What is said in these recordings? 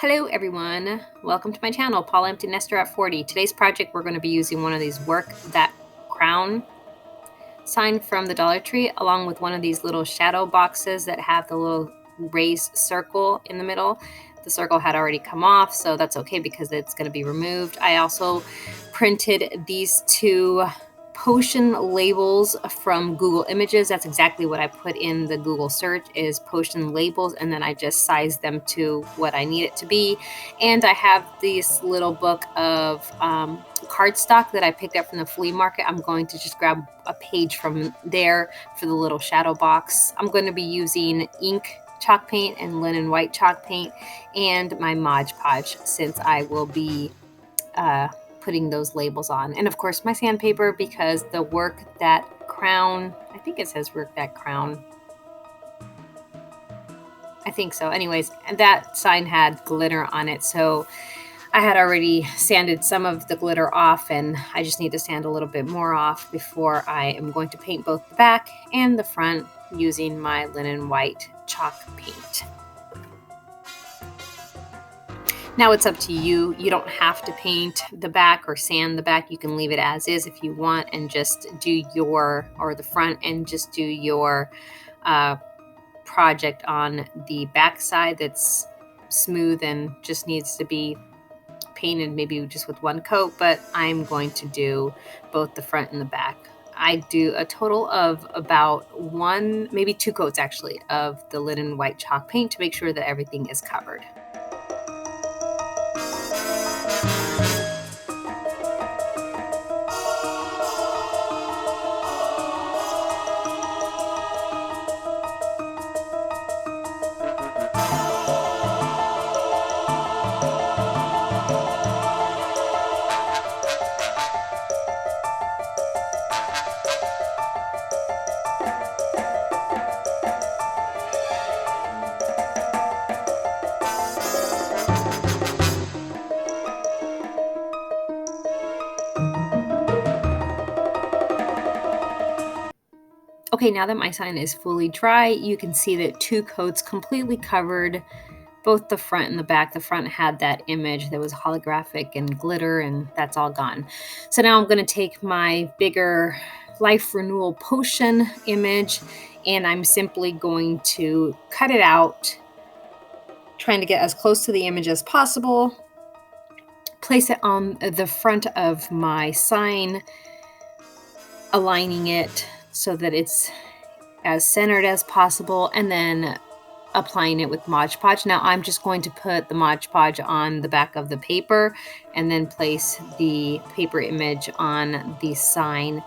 Hello everyone, welcome to my channel, Paul Empty Nester at 40. Today's project we're going to be using one of these Work That Crown sign from the Dollar Tree along with one of these little shadow boxes that have the little raised circle in the middle. The circle had already come off, so that's okay because it's going to be removed. I also printed these two potion labels from Google Images. That's exactly what I put in the Google search is potion labels, and then I just sized them to what I need it to be. And I have this little book of cardstock that I picked up from the flea market. I'm going to just grab a page from there for the little shadow box. I'm going to be using ink chalk paint and linen white chalk paint and my Mod Podge since I will be putting those labels on. And of course my sandpaper because the Work That Crown, I think it says Work That Crown. I think so. Anyways, and that sign had glitter on it. So I had already sanded some of the glitter off and I just need to sand a little bit more off before I am going to paint both the back and the front using my linen white chalk paint. Now it's up to you. You don't have to paint the back or sand the back. You can leave it as is if you want and just do or the front and just do your project on the back side that's smooth and just needs to be painted maybe just with one coat, but I'm going to do both the front and the back. I do a total of about one, maybe two coats actually, of the linen white chalk paint to make sure that everything is covered. Okay, now that my sign is fully dry, you can see that two coats completely covered both the front and the back. The front had that image that was holographic and glitter, and that's all gone. So now I'm going to take my bigger life renewal potion image, and I'm simply going to cut it out, trying to get as close to the image as possible, place it on the front of my sign, aligning it so that it's as centered as possible, and then applying it with Mod Podge. Now I'm just going to put the Mod Podge on the back of the paper and then place the paper image on the sign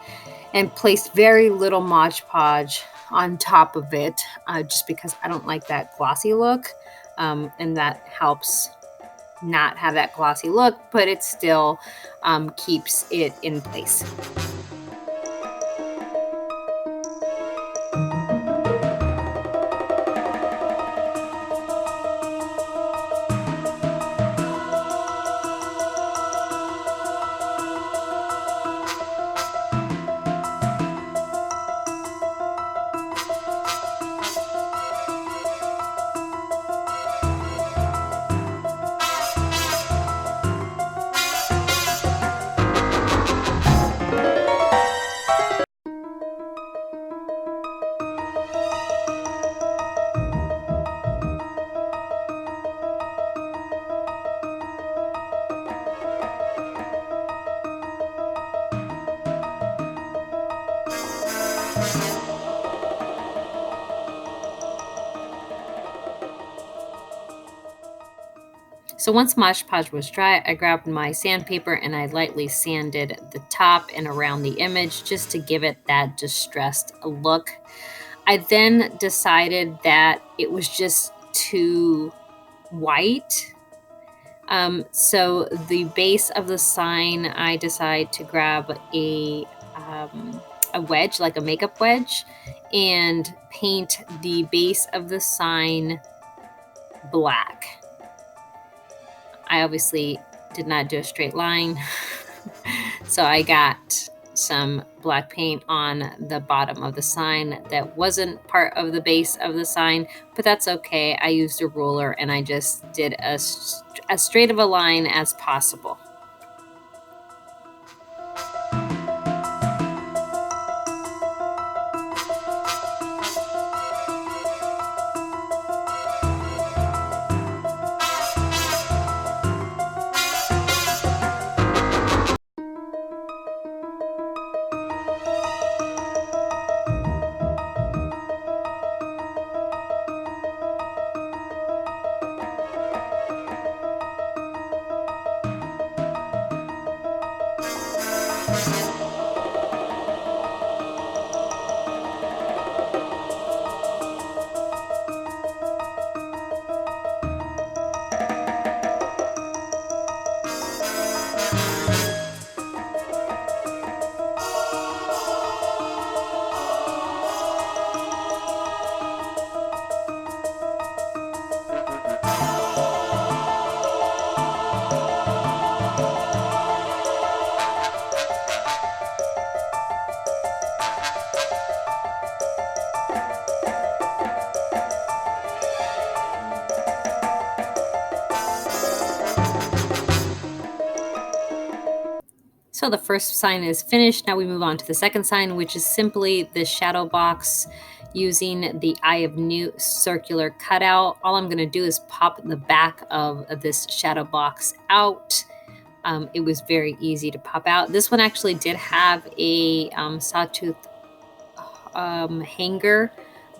and place very little Mod Podge on top of it just because I don't like that glossy look, and that helps not have that glossy look, but it still keeps it in place. So once Mod Podge was dry, I grabbed my sandpaper and I lightly sanded the top and around the image just to give it that distressed look. I then decided that it was just too white. So the base of the sign, I decided to grab a wedge, like a makeup wedge, and paint the base of the sign black. I obviously did not do a straight line, so I got some black paint on the bottom of the sign that wasn't part of the base of the sign, but that's okay. I used a ruler and I just did as straight of a line as possible. So the first sign is finished. Now we move on to the second sign, which is simply the shadow box using the Eye of Newt circular cutout. All I'm going to do is pop the back of this shadow box out. It was very easy to pop out. This one actually did have a sawtooth hanger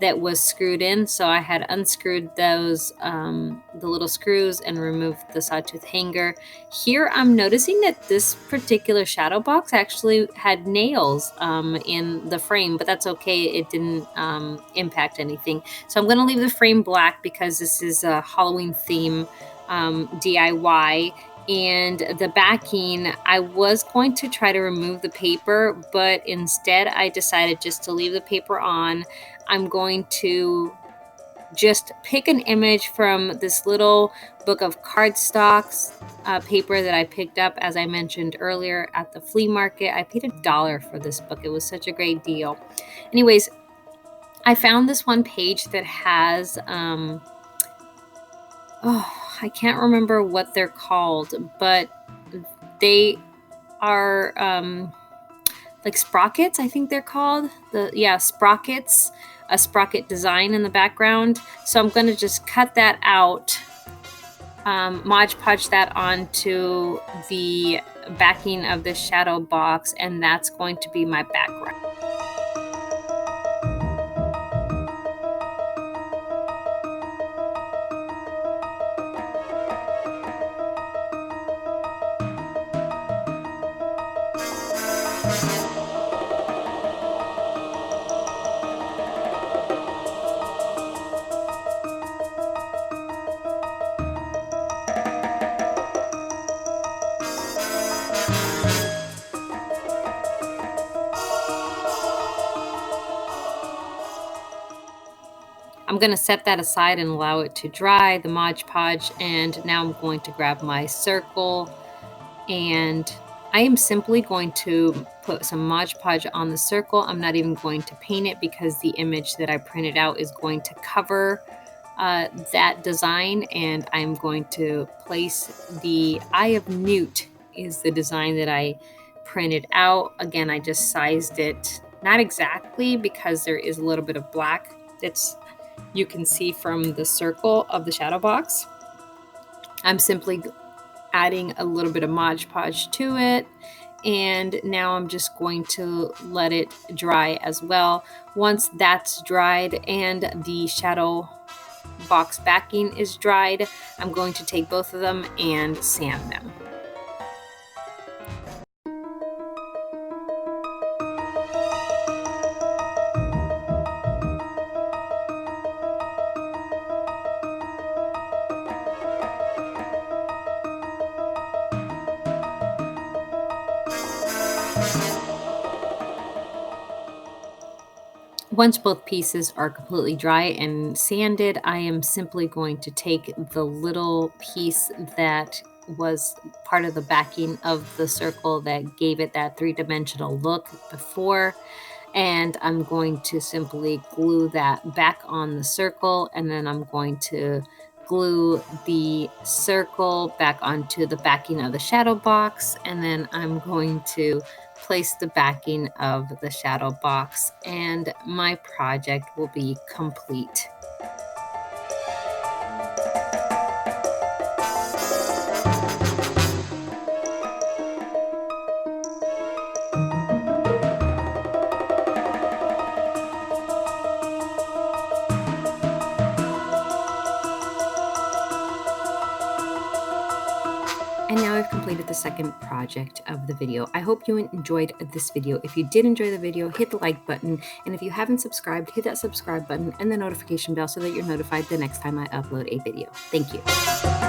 that was screwed in, so I had unscrewed those the little screws and removed the sawtooth hanger. Here I'm noticing that this particular shadow box actually had nails in the frame, but that's okay. It didn't impact anything. So I'm going to leave the frame black because this is a Halloween theme DIY. And the backing, I was going to try to remove the paper, but instead I decided just to leave the paper on. I'm going to just pick an image from this little book of cardstocks paper that I picked up, as I mentioned earlier, at the flea market. I paid $1 for this book. It was such a great deal. Anyways, I found this one page that has I can't remember what they're called, but they are like sprockets, I think they're called. Sprockets, a sprocket design in the background. So I'm going to just cut that out, Mod Podge that onto the backing of the shadow box, and that's going to be my background. I'm going to set that aside and allow it to dry, the Mod Podge, and now I'm going to grab my circle, and I am simply going to put some Mod Podge on the circle. I'm not even going to paint it because the image that I printed out is going to cover that design, and I'm going to place the Eye of Newt is the design that I printed out. Again, I just sized it, not exactly, because there is a little bit of black that's you can see from the circle of the shadow box. I'm simply adding a little bit of Mod Podge to it, and now I'm just going to let it dry as well. Once that's dried and the shadow box backing is dried, I'm going to take both of them and sand them. Once both pieces are completely dry and sanded, I am simply going to take the little piece that was part of the backing of the circle that gave it that three-dimensional look before. And I'm going to simply glue that back on the circle, and then I'm going to glue the circle back onto the backing of the shadow box, and then I'm going to place the backing of the shadow box, and my project will be complete. And now I've completed the second project of the video. I hope you enjoyed this video. If you did enjoy the video, hit the like button. And if you haven't subscribed, hit that subscribe button and the notification bell so that you're notified the next time I upload a video. Thank you.